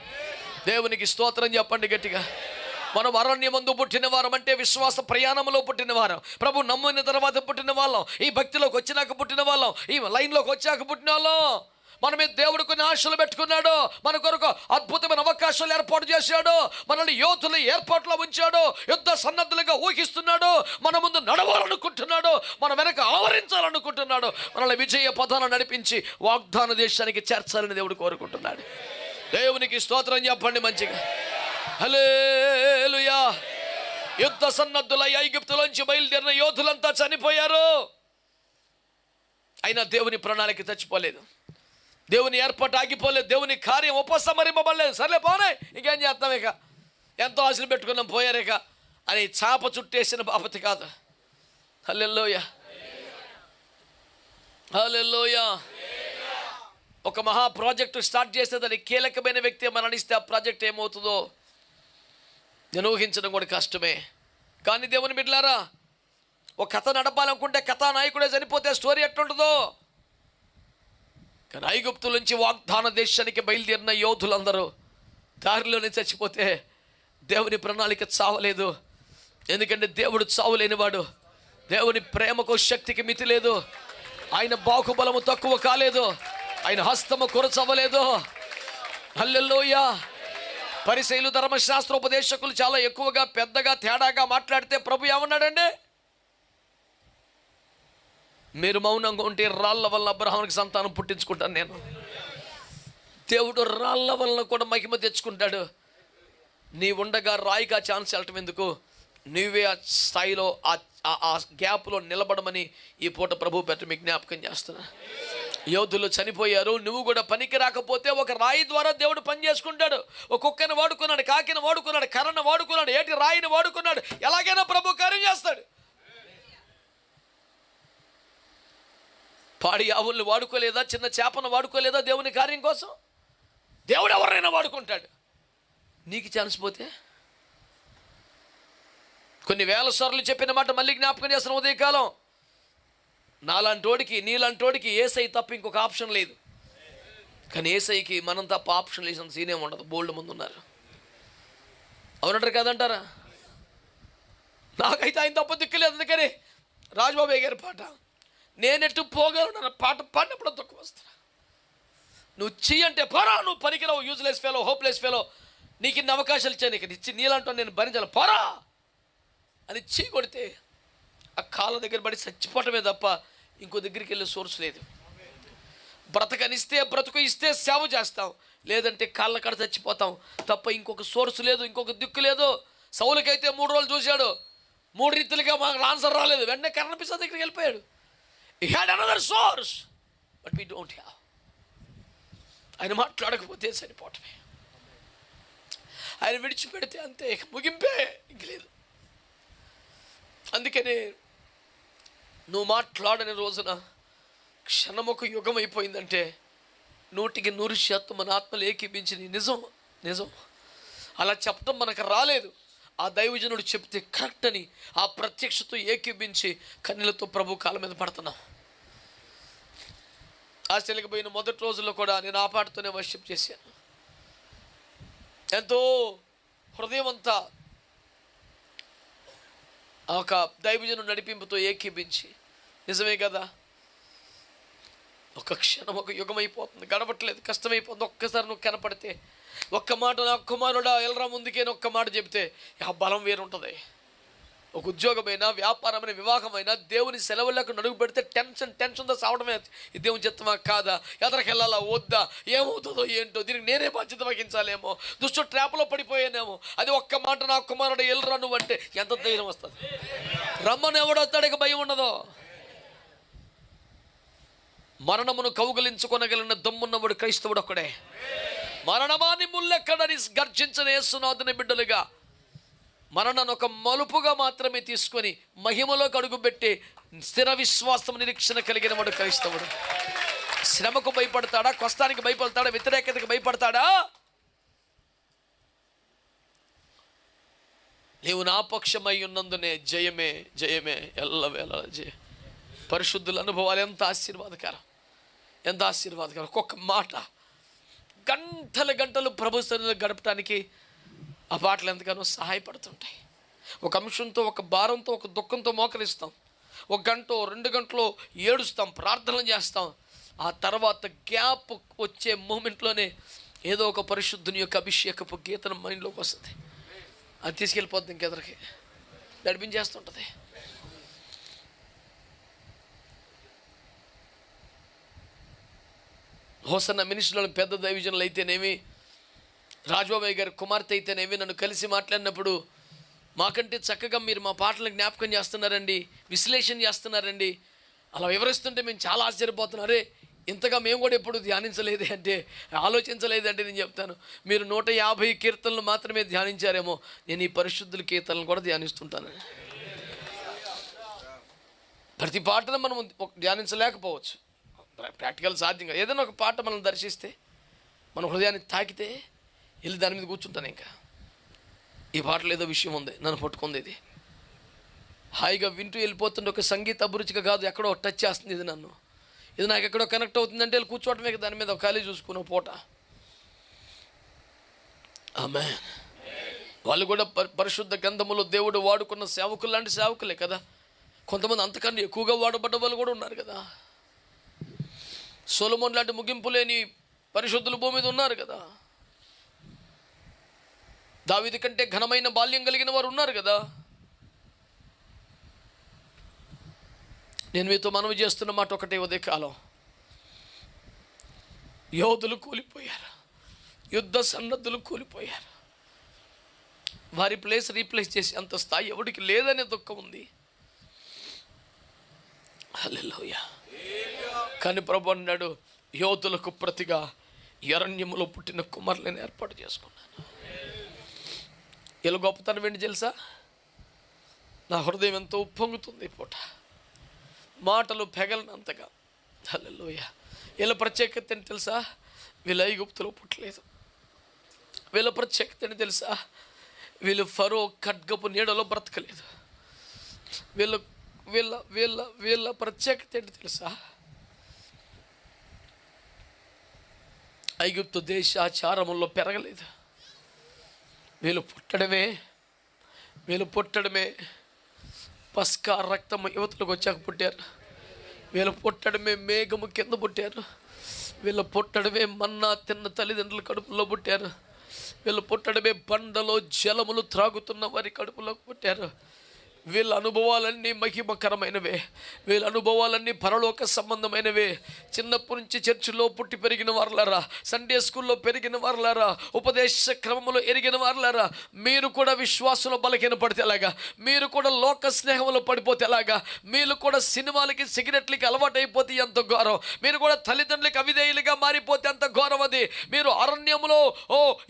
దేవునికి స్తోత్రం చెప్పండి గట్టిగా. మనం అరణ్యమందు పుట్టిన వారం అంటే విశ్వాస ప్రయాణంలో పుట్టిన వారం. ప్రభు నమ్మిన తర్వాత పుట్టిన వాళ్ళం. ఈ భక్తిలోకి వచ్చినాక పుట్టిన వాళ్ళం. ఈ లైన్లోకి వచ్చాక పుట్టిన వాళ్ళం. మన మీద దేవుడు కొన్ని ఆశలు పెట్టుకున్నాడు. మన కొరకు అద్భుతమైన అవకాశాలు ఏర్పాటు చేశాడు. మనల్ని యోధులు ఏర్పాట్లో ఉంచాడు. యుద్ధ సన్నద్ధులుగా ఊహిస్తున్నాడు. మన ముందు నడవాలనుకుంటున్నాడు. మన వెనక ఆవరించాలనుకుంటున్నాడు. మనల్ని విజయ పదాలను నడిపించి వాగ్దాన దేశానికి చేర్చాలని దేవుడు కోరుకుంటున్నాడు. దేవునికి స్తోత్రం చెప్పండి మంచిగా. హల్లెలూయా. యుద్ధ సన్నద్ధులై ఐగుప్తులోంచి బయలుదేరిన యోధులంతా చనిపోయారు. అయినా దేవుని ప్రణాళిక చచ్చిపోలేదు. దేవుని ఏర్పాటు ఆగిపోలేదు. దేవుని కార్యం ఉపసంహరింపబడలేదు. సర్లే పోనే, ఇంకేం చేస్తాం, ఇక ఎంతో ఆశలు పెట్టుకున్నాం, పోయారు ఇక అని చాప చుట్టేసిన బాపతి కాదు. హల్లెలూయా, హల్లెలూయా. ఒక మహా ప్రాజెక్టు స్టార్ట్ చేస్తే దానికి కీలకమైన వ్యక్తి మరణిస్తే ఆ ప్రాజెక్ట్ ఏమవుతుందో నేను ఊహించడం కూడా కష్టమే. కానీ దేవుని బిడ్డలారా, ఒక కథ నడపాలనుకుంటే కథానాయకుడే చనిపోతే స్టోరీ ఎట్లుంటుందో. కానీ ఐగుప్తు నుంచి వాగ్దాన దేశానికి బయలుదేరిన యోధులందరూ దారిలోనే చచ్చిపోతే దేవుని ప్రణాళిక చావలేదు. ఎందుకంటే దేవుడు చావులేనివాడు. దేవుని ప్రేమకు శక్తికి మితి లేదు. ఆయన బాహుబలము తక్కువ కాలేదు. ఆయన హస్తము కొరచవ్వలేదు. హల్లెలూయా. పరిసయ్యులు, ధర్మశాస్త్రోపదేశకులు చాలా ఎక్కువగా పెద్దగా తేడాగా మాట్లాడితే ప్రభు ఏమన్నాడండి? మీరు మౌనంగా ఉంటే రాళ్ళ వల్ల అబ్రహామునికి సంతానం పుట్టించుకుంటాను నేను. దేవుడు రాళ్ళ వలన కూడా మహిమ తెచ్చుకుంటాడు. నీ ఉండగా రాయిగా ఛాన్స్ వెళ్ళటం ఎందుకు? నువ్వే ఆ స్థాయిలో ఆ గ్యాప్లో నిలబడమని ఈ పూట ప్రభు పెట్టి మీకు జ్ఞాపకం చేస్తున్నా. యోధులు చనిపోయారు. నువ్వు కూడా పనికి రాకపోతే ఒక రాయి ద్వారా దేవుడు పని చేసుకుంటాడు. ఒక కుక్కని వాడుకున్నాడు, కాకిని వాడుకున్నాడు, కర్రను వాడుకున్నాడు, ఏటి రాయిని వాడుకున్నాడు. ఎలాగైనా ప్రభు కార్యం చేస్తాడు. పాడి ఆవుల్ని వాడుకోలేదా? చిన్న చేపను వాడుకోలేదా దేవుని కార్యం కోసం? దేవుడు ఎవరైనా వాడుకుంటాడు. నీకు ఛాన్స్ పోతే కొన్ని వేల సార్లు చెప్పిన మాట మళ్ళీ జ్ఞాపకం చేస్తున్న ఉదయకాలం. నాలాంటోడికి, నీలాంటోడికి ఏసై తప్ప ఇంకొక ఆప్షన్ లేదు. కానీ ఏసైకి మనం తప్ప ఆప్షన్ లేసిన సీనేం ఉండదు. బోల్డ్ ముందు ఉన్నారు. అవునంటారు కదంటారా? నాకైతే ఆయన తప్ప దిక్కులేదు. అందుకని రాజబాబు గారి పాట నేనెట్టు పోగలను పాట పాడినప్పుడు తక్కువ వస్తా. నువ్వు చెయ్యంటే పోరా, నువ్వు పనికిరావు, యూజ్లెస్ ఫెలో, హోప్లెస్ ఫెలో, నీకు ఇన్ని అవకాశాలు ఇచ్చాను, నీకు ఇచ్చి నీలాంటో నేను భరించాలి, పోరా అని చీ కొడితే ఆ కాళ్ళ దగ్గర పడి చచ్చిపోవటమే తప్ప ఇంకో దగ్గరికి వెళ్ళే సోర్స్ లేదు. బ్రతకనిస్తే బ్రతుకు ఇస్తే సేవ చేస్తాం, లేదంటే కాళ్ళ కాడ చచ్చిపోతాం తప్ప ఇంకొక సోర్స్ లేదు, ఇంకొక దిక్కు లేదు. సౌలుకైతే 3 రోజులు చూశాడు, 3 రీతిలుగా మాకు ఆన్సర్ రాలేదు. వెంటనే కర్ణపిసా దగ్గరికి వెళ్ళిపోయాడు. He had another source, but we don't have. ఆయన మాట్లాడకపోతే సరిపోవటమే, ఆయన విడిచిపెడితే అంతే, ముగింపే, ఇంక లేదు. అందుకనే నువ్వు మాట్లాడని రోజున క్షణముకు యుగం అయిపోయిందంటే 100% మన ఆత్మలు ఏకీపించింది. నిజం నిజం. అలా చెప్పడం మనకు రాలేదు. ఆ దైవజనుడు చెప్తే కరెక్ట్ అని ఆ ప్రత్యక్షతో ఏకీభించి కన్నీళ్లతో ప్రభు కాళ్ళ మీద పడుతున్నాం. ఆస్ట్రేలియాకి పోయిన మొదటి రోజుల్లో కూడా నేను ఆ పాటతోనే వర్షిప్ చేశాను. ఎంతో హృదయం అంతా ఒక దైవజనుడు నడిపింపుతో ఏకీభించి, నిజమే కదా, ఒక క్షణం ఒక యుగం అయిపోతుంది, గడపట్లేదు, కష్టమైపోతుంది. ఒక్కసారి నువ్వు కనపడితే ఒక్క మాట, నా కుమారుడా ఎల్రా ముందుకేని ఒక్క మాట చెప్తే ఆ బలం వేరుంటుంది. ఒక ఉద్యోగమైనా, వ్యాపారమైన, వివాహమైనా దేవుని సెలవులకు నడుగు పెడితే టెన్షన్తో సావడమే. ఈ దేవుని చిత్తమా కాదా, ఎదరికి వెళ్ళాలా వద్దా, ఏమవుతుందో ఏంటో, దీనికి నేనే బాధ్యత వహించాలేమో, దుష్టు ట్రాప్లో పడిపోయానేమో. అది ఒక్క మాట, నా కుమారుడు ఎల్రా నువ్వు అంటే ఎంత ధైర్యం వస్తుంది. రమ్మని ఎవడొస్తాడు, ఇక భయం ఉండదు. మరణమును కౌగిలించుకొనగలిగిన దమ్మున్నవాడు క్రైస్తవుడు ఒక్కడే. మరణమాని ముల్లెక్కడని గర్జించిన యేసునాథుని బిడ్డలుగా మరణాన్ని ఒక మలుపుగా మాత్రమే తీసుకొని మహిమలోకి అడుగుపెట్టి స్థిర విశ్వాసం, నిరీక్షణ కలిగిన వాడు క్రైస్తవుడు. శ్రమకు భయపడతాడా, కష్టానికి భయపడతాడా, వ్యతిరేకతకు భయపడతాడా? నీవు నా పక్షమై ఉన్నందునే జయమే జయమే ఎల్లవేళ జయ. పరిశుద్ధుల అనుభవాలు ఎంత ఆశీర్వాదకరం, ఎంత ఆశీర్వాదకరం. ఒక్కొక్క మాట గంటలు గంటలు ప్రభు సన్నిధిలో గడపడానికి ఆ పాటలు ఎంతగానో సహాయపడుతుంటాయి. ఒక అంశంతో, ఒక భారంతో, ఒక దుఃఖంతో మోకరిస్తాం. 1 గంట 2 గంటలు ఏడుస్తాం, ప్రార్థనలు చేస్తాం. ఆ తర్వాత గ్యాప్ వచ్చే మూమెంట్లోనే ఏదో ఒక పరిశుద్ధుని యొక్క అభిషేకపు గీతను మైండ్లోకి వస్తుంది. అది తీసుకెళ్ళిపోద్ది, ఇంకెదరికి నడిపించేస్తుంటుంది. హోసన్న మినిస్టర్లను పెద్ద దైవజనులు అయితేనేమి, రాజబాబాయ్ గారి కుమార్తె అయితేనేమి నన్ను కలిసి మాట్లాడినప్పుడు, మాకంటే చక్కగా మీరు మా పాటలను జ్ఞాపకం చేస్తున్నారండి, విశ్లేషణ చేస్తున్నారండి, అలా వివరిస్తుంటే మేము చాలా ఆశ్చర్యపోతున్నారే, ఇంతగా మేము కూడా ఎప్పుడు ధ్యానించలేదే అంటే, ఆలోచించలేదంటే నేను చెప్తాను, మీరు 150 కీర్తనలు మాత్రమే ధ్యానించారేమో, నేను ఈ పరిశుద్ధుల కీర్తనలు కూడా ధ్యానిస్తుంటాను. ప్రతి పాటను మనం ధ్యానించలేకపోవచ్చు, ప్రాక్టికల్ సాధ్యంగా. ఏదైనా ఒక పాట మనం దర్శిస్తే, మన హృదయాన్ని తాకితే వెళ్ళి దాని మీద కూర్చుంటాను. ఇంకా ఈ పాటలో ఏదో విషయం ఉంది, నన్ను పట్టుకుంది, ఇది హాయిగా వింటూ వెళ్ళిపోతుండే ఒక సంగీత అభిరుచిగా కాదు, ఎక్కడో టచ్ చేస్తుంది ఇది నన్ను, ఇది నాకు ఎక్కడో కనెక్ట్ అవుతుందంటే వెళ్ళి కూర్చోవటమే, దాని మీద ఒక ఖాళీ చూసుకున్న పూట. ఆమేన్. వాళ్ళు కూడా పరిశుద్ధ గ్రంథములో దేవుడు వాడుకున్న సేవకులు లాంటి సేవకులే కదా. కొంతమంది అంతకన్నా ఎక్కువగా వాడబడ్డ వాళ్ళు కూడా ఉన్నారు కదా. సొలొమోన్ లాంటి ముగింపు లేని పరిశుద్ధులు భూమి మీద ఉన్నారు కదా. దావీదు కంటే ఘనమైన బాల్యం కలిగిన వారు ఉన్నారు కదా. నేను మీతో మనవి చేస్తున్న మాట ఒకటే, ఉదయకాలం యోధులు కూలిపోయారు, యుద్ధ సన్నద్ధులు కూలిపోయారు. వారి ప్లేస్ రీప్లేస్ చేసి అంత స్థాయి ఎవరికి లేదనే దుఃఖం ఉంది. హల్లెలూయా. కానీ ప్రభు అన్నాడు, యోధులకు ప్రతిగా అరణ్యములో పుట్టిన కుమారులను ఏర్పాటు చేసుకున్నాను. ఇలా గొప్పతనం ఏంటి తెలుసా? నా హృదయం ఎంతో ఉప్పొంగుతుంది పూట, మాటలు పెగలనంతగా. హల్లెలూయా. వీళ్ళ ప్రత్యేకత ఏంటి తెలుసా? వీళ్ళు ఐగుప్తులో పుట్టలేదు. వీళ్ళ ప్రత్యేకత ఏంటి తెలుసా? వీళ్ళు ఫరో ఖడ్గపు నీడలో బ్రతకలేదు. వీళ్ళ వీళ్ళ వీళ్ళ వీళ్ళ ప్రత్యేకత ఏంటి తెలుసా? ఐగుప్తు దేశాచారముల్లో పెరగలేదు. వీళ్ళు పుట్టడమే పస్కా రక్తము యువతలకు వచ్చాక పుట్టారు. వీళ్ళు పుట్టడమే మేఘము కింద పుట్టారు. వీళ్ళు పుట్టడమే మన్నా తిన్న తల్లిదండ్రుల కడుపులో పుట్టారు. వీళ్ళు పుట్టడమే బండలో జలములు త్రాగుతున్న వారి కడుపులో పుట్టారు. వీళ్ళ అనుభవాలన్నీ మహిమకరమైనవే, వీళ్ళ అనుభవాలన్నీ పరలోక సంబంధమైనవే. చిన్నప్పటి నుంచి చర్చిలో పుట్టి పెరిగిన వారులారా, సండే స్కూల్లో పెరిగిన వారులారా, ఉపదేశ క్రమంలో ఎరిగిన వారులారా, మీరు కూడా విశ్వాసంలో బలహీన పడితే ఎలాగా, మీరు కూడా లోక స్నేహంలో పడిపోతే ఎలాగా, మీరు కూడా సినిమాలకి సిగరెట్లకి అలవాటు అయిపోతే ఎంత ఘోరం, మీరు కూడా తల్లిదండ్రులకి అవిధేయులుగా మారిపోతే ఎంత ఘోరం. అది మీరు అరణ్యంలో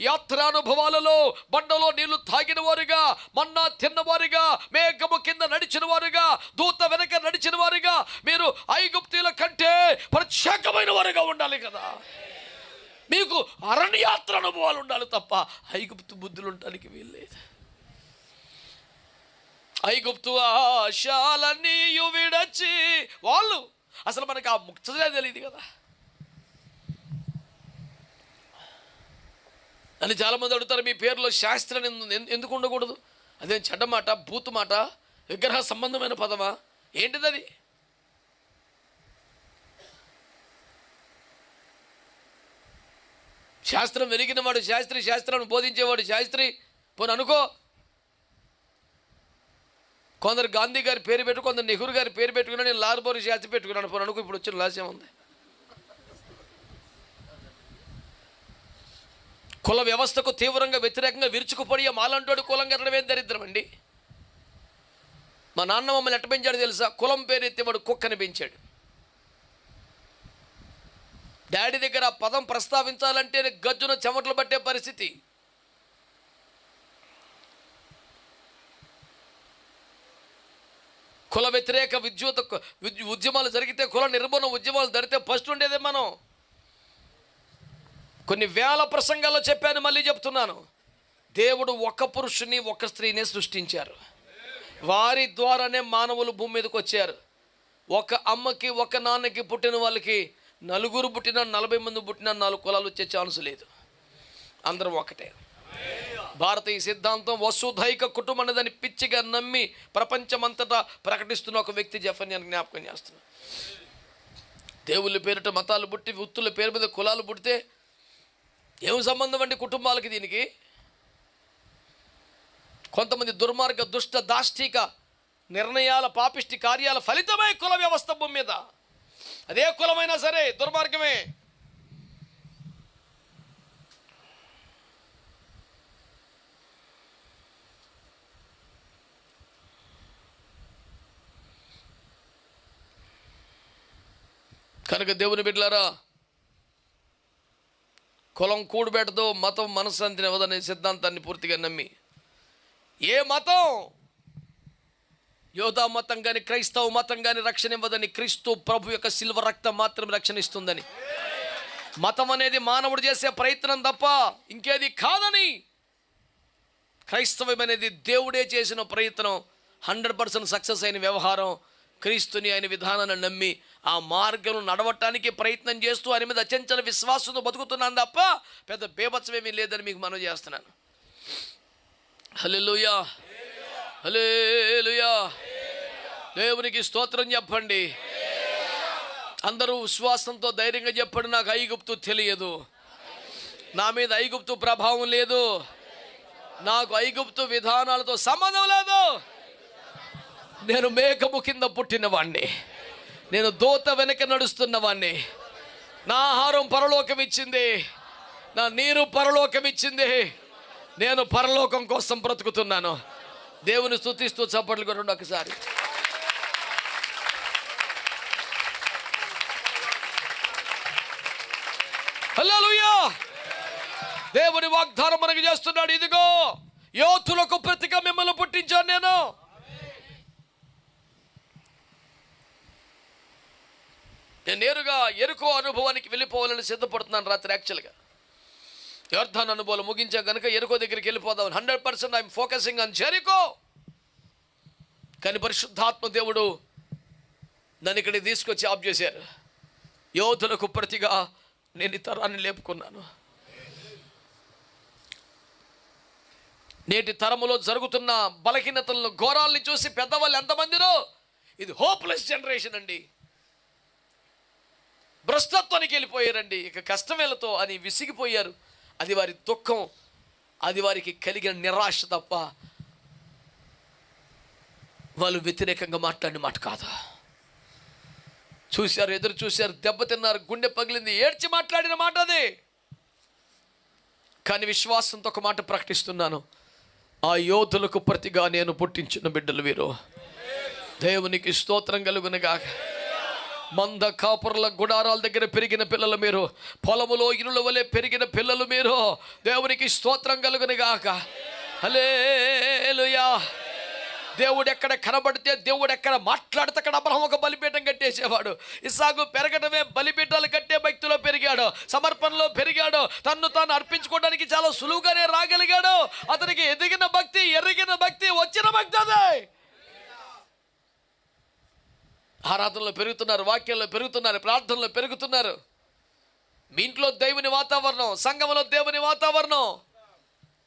యాత్రానుభవాలలో బండలో నీళ్లు తాగిన వారుగా, మన్నా తిన్నవారుగా, మేఘ కింద నడిచిన వారుగా, దూత వెనక నడిచిన వారుగా, మీరు ఐగుప్తీయుల కంటే ప్రత్యేకమైన వారుగా ఉండాలి కదా. మీకు అరణ్యాత్ర అనుభవాలు ఉండాలి తప్ప ఐగుప్తు బుద్ధులు ఉండడానికి వీల్లేదు. ఐగుప్తు ఆశాలన్నీ విడచి, వాళ్ళు అసలు మనకు ఆ ముక్తనే తెలియదు కదా అని చాలామంది అడుగుతారు. మీ పేరులో శాస్త్రం ఎందుకు ఉండకూడదు? అదేం చెడ్డ మాట, బూతు మాట, విగ్రహ సంబంధమైన పదమా? ఏంటిది అది? శాస్త్రం వెలిగిన వాడు శాస్త్రి, శాస్త్రాన్ని బోధించేవాడు శాస్త్రి. పోనీ అనుకో, కొందరు గాంధీ గారి పేరు పెట్టు, కొందరు నెహ్రూ గారి పేరు పెట్టుకున్నాను, నేను లాల్బహదూర్ శాస్త్రి పెట్టుకున్నాను. పోనీ అనుకో, ఇప్పుడు వచ్చిన లాస్యం ఉంది. కుల వ్యవస్థకు తీవ్రంగా వ్యతిరేకంగా విరుచుకుపడి మాలంటోడు కులం కట్టడం ఏం దరిద్రం అండి. మా నాన్న మమ్మల్ని ఎట్ట పెంచాడు తెలుసా? కులం పేరు ఎత్తేవాడు కుక్కని పెంచాడు. డాడీ దగ్గర ఆ పదం ప్రస్తావించాలంటే గజ్జున చెమటలు పట్టే పరిస్థితి. కుల వ్యతిరేక ఉద్యమాలు జరిగితే, కుల నిర్మూలన ఉద్యమాలు జరిగితే ఫస్ట్ ఉండేదే మనం. కొన్ని వేల ప్రసంగాల్లో చెప్పాను, మళ్ళీ చెప్తున్నాను. దేవుడు ఒక పురుషుని ఒక స్త్రీనే సృష్టించారు. వారి ద్వారానే మానవులు భూమి మీదకి వచ్చారు. ఒక అమ్మకి ఒక నాన్నకి పుట్టిన వాళ్ళకి నలుగురు పుట్టినా 40 మంది పుట్టినా 4 కులాలు వచ్చే ఛాన్స్ లేదు. అందరం ఒకటే. భారతీయ సిద్ధాంతం వసుధైక కుటుంబం అనేదాన్ని పిచ్చిగా నమ్మి ప్రపంచమంతటా ప్రకటిస్తున్న ఒక వ్యక్తి జెఫన్యాని జ్ఞాపకం చేస్తున్నా. దేవుళ్ళ పేరిట మతాలు పుట్టి, వృత్తుల పేరు మీద కులాలు పుడితే ఏం సంబంధం అండి కుటుంబాలకి దీనికి? కొంతమంది దుర్మార్గ దుష్ట దాష్టిక నిర్ణయాల, పాపిష్టి కార్యాల ఫలితమే కుల వ్యవస్థ భూమి మీద. అదే కులమైనా సరే దుర్మార్గమే. కనుక దేవుని బిడ్డలారా, కులం కూడుబెట్టదో, మతం మనశ్శాంతిని ఇవ్వదనే సిద్ధాంతాన్ని పూర్తిగా నమ్మి, ఏ మతం, యోధా మతం కానీ క్రైస్తవ మతం కానీ రక్షణ ఇవ్వదని, క్రీస్తు ప్రభు యొక్క శిల్వ రక్తం మాత్రం రక్షణ ఇస్తుందని, మతం అనేది మానవుడు చేసే ప్రయత్నం తప్ప ఇంకేది కాదని, క్రైస్తవం అనేది దేవుడే చేసిన ప్రయత్నం, 100% సక్సెస్ అయిన వ్యవహారం. క్రీస్తుని, ఆయన విధానాన్ని నమ్మి ఆ మార్గం నడవటానికి ప్రయత్నం చేస్తూ ఆయన మీద అచంచల విశ్వాసంతో బతుకుతున్నాను తప్ప పెద్ద బేభత్సమేమీ లేదని మీకు మనం చేస్తున్నాను. హల్లెలూయా, హల్లెలూయా. దేవునికి స్తోత్రం చెప్పండి. అందరూ విశ్వాసంతో ధైర్యంగా చెప్పండి, నాకు ఐగుప్తు తెలియదు, నా మీద ఐగుప్తు ప్రభావం లేదు, నాకు ఐగుప్తు విధానాలతో సంబంధం లేదు. నేను మేఘము కింద పుట్టినవాణ్ణి, నేను దూత వెనక నడుస్తున్నవాణ్ణి. నా ఆహారం పరలోకం ఇచ్చింది, నా నీరు పరలోకం ఇచ్చింది, నేను పరలోకం కోసం బ్రతుకుతున్నాను. దేవుని స్తుతిస్తూ చప్పట్లు కొట్టండి ఒకసారి. హల్లెలూయా. దేవుని వాగ్దానం మనకు చేస్తున్నాడు. ఇదిగో యోధులకు ప్రతిగా మిమ్మల్ని పుట్టించాను నేను. నేను నేరుగా ఎరుకో అనుభవానికి వెళ్ళిపోవాలని సిద్ధపడుతున్నాను రాత్రి. యాక్చువల్గా యోర్దాను అనుభవాలు ముగించా కనుక ఎరుకో దగ్గరికి వెళ్ళిపోదాం. 100% ఐఎమ్ ఫోకసింగ్ ఆన్ జెరికో. కానీ పరిశుద్ధాత్మ దేవుడు నన్ను ఇక్కడికి తీసుకొచ్చి ఆఫ్ చేశారు. యోధులకు ప్రతిగా నేను ఈ తరాన్ని లేపుకున్నాను. నేటి తరములో జరుగుతున్న బలహీనతలను, ఘోరాలని చూసి పెద్దవాళ్ళు ఎంతమందిరో, ఇది హోప్లెస్ జనరేషన్ అండి, భ్రష్టత్వానికి వెళ్ళిపోయారండి, ఇక కష్టమేలతో అని విసిగిపోయారు. అది వారి దుఃఖం, అది వారికి కలిగిన నిరాశ తప్ప వాళ్ళు వ్యతిరేకంగా మాట్లాడిన మాట కాదు. చూశారు, ఎదురు చూశారు, దెబ్బతిన్నారు, గుండె పగిలింది, ఏడ్చి మాట్లాడిన మాట అదే. కానీ విశ్వాసంతో ఒక మాట ప్రకటిస్తున్నాను, ఆ యోధులకు ప్రతిగా నేను పుట్టించిన బిడ్డలు వీరు. దేవునికి స్తోత్రం కలుగునుగా. మంద కాపురుల గుడారాల దగ్గర పెరిగిన పిల్లలు మీరు, పొలములో ఇరుల వలె పెరిగిన పిల్లలు మీరు. దేవునికి స్తోత్రం కలుగునుగాక. హల్లెలూయా. దేవుడు ఎక్కడ కనబడితే, దేవుడు ఎక్కడ మాట్లాడితే అక్కడ అబ్రహాము ఒక బలిపీఠం కట్టేసేవాడు. ఇస్సాకు పెరగడమే బలిపీఠాలు కట్టే భక్తిలో పెరిగాడు, సమర్పణలో పెరిగాడు, తన్ను తాను అర్పించుకోవడానికి చాలా సులువుగానే రాగలిగాడు. అతనికి ఎదిగిన భక్తి, ఎరిగిన భక్తి, వచ్చిన భక్తి అదే. ఆరాధనలో పెరుగుతున్నారు, వాక్యాల్లో పెరుగుతున్నారు, ప్రార్థనలో పెరుగుతున్నారు. మీ ఇంట్లో దేవుని వాతావరణం, సంఘంలో దేవుని వాతావరణం.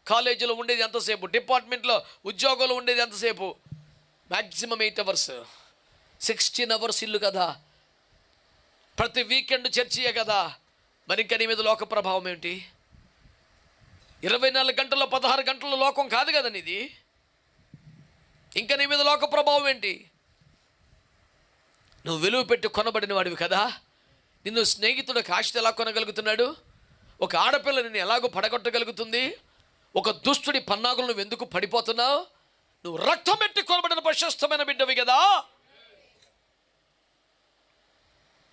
కాలేజీలో ఉండేది ఎంతసేపు, డిపార్ట్మెంట్లో ఉద్యోగంలో ఉండేది ఎంతసేపు? మ్యాక్సిమం 8 hours, 16 hours ఇల్లు కదా, ప్రతి వీకెండ్ చర్చియే కదా. మరి ఇంకా నీ మీద లోక ప్రభావం ఏంటి? 24 గంటల్లో 16 గంటల లోకం కాదు కదా నీది. ఇంకా నీ మీద లోక ప్రభావం ఏంటి? నువ్వు విలువ పెట్టి కొనబడిన వాడివి కదా. నిన్ను స్నేహితుడు కాస్ట్ ఎలా కొనగలుగుతున్నాడు? ఒక ఆడపిల్ల నిన్ను ఎలాగో పడగొట్టగలుగుతుంది? ఒక దుష్టుడి పన్నాగులు నువ్వు ఎందుకు పడిపోతున్నావు? నువ్వు రక్తం పెట్టి కొనబడిన ప్రశస్తమైన బిడ్డవి కదా.